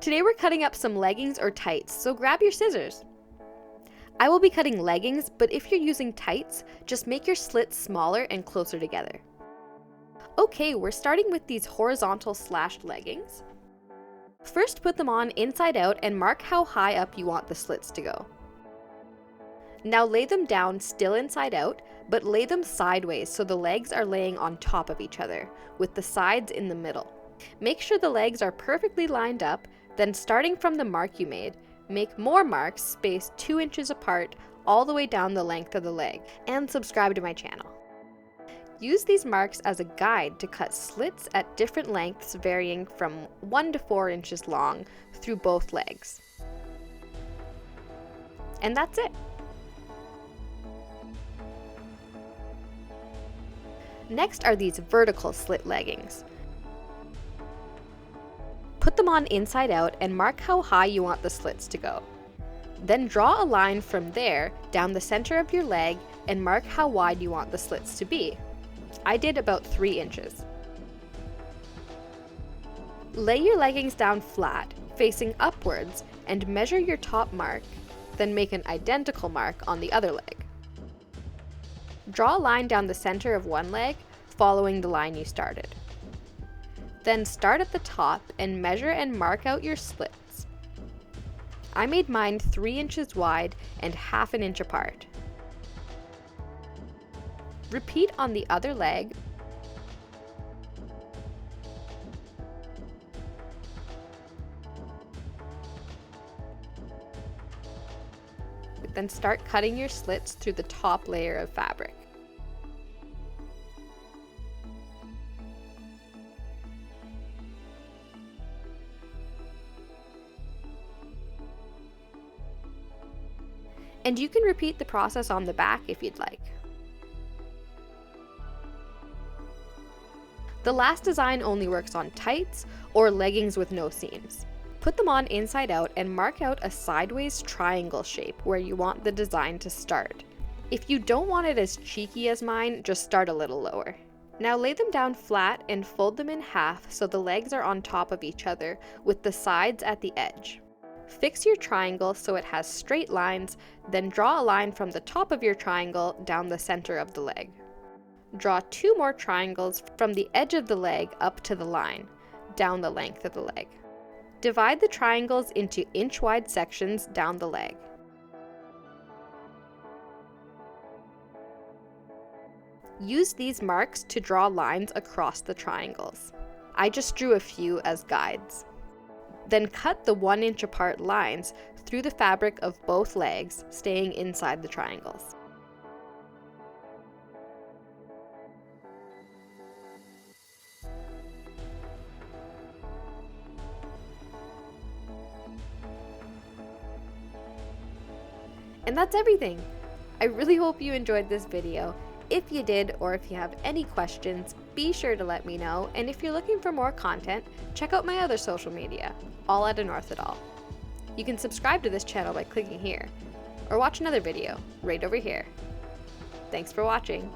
Today we're cutting up some leggings or tights, so grab your scissors. I will be cutting leggings, but if you're using tights, just make your slits smaller and closer together. Okay, we're starting with these horizontal slashed leggings. First, put them on inside out and mark how high up you want the slits to go. Now lay them down still inside out, but lay them sideways so the legs are laying on top of each other, with the sides in the middle. Make sure the legs are perfectly lined up, then starting from the mark you made, make more marks spaced 2 inches apart all the way down the length of the leg, and subscribe to my channel. Use these marks as a guide to cut slits at different lengths varying from 1 to 4 inches long through both legs. And that's it. Next are these vertical slit leggings. Put them on inside out and mark how high you want the slits to go. Then draw a line from there down the center of your leg and mark how wide you want the slits to be. I did about 3 inches. Lay your leggings down flat, facing upwards, and measure your top mark, then make an identical mark on the other leg. Draw a line down the center of one leg, following the line you started. Then start at the top and measure and mark out your slits. I made mine 3 inches wide and ½ an inch apart. Repeat on the other leg. Then start cutting your slits through the top layer of fabric. And you can repeat the process on the back if you'd like. The last design only works on tights or leggings with no seams. Put them on inside out and mark out a sideways triangle shape where you want the design to start. If you don't want it as cheeky as mine, just start a little lower. Now lay them down flat and fold them in half so the legs are on top of each other with the sides at the edge. Fix your triangle so it has straight lines, then draw a line from the top of your triangle down the center of the leg. Draw 2 more triangles from the edge of the leg up to the line, down the length of the leg. Divide the triangles into inch-wide sections down the leg. Use these marks to draw lines across the triangles. I just drew a few as guides. Then cut the 1 inch apart lines through the fabric of both legs, staying inside the triangles. And that's everything. I really hope you enjoyed this video. If you did, or if you have any questions, be sure to let me know, and if you're looking for more content, check out my other social media, all at Anorthidol. You can subscribe to this channel by clicking here, or watch another video right over here. Thanks for watching.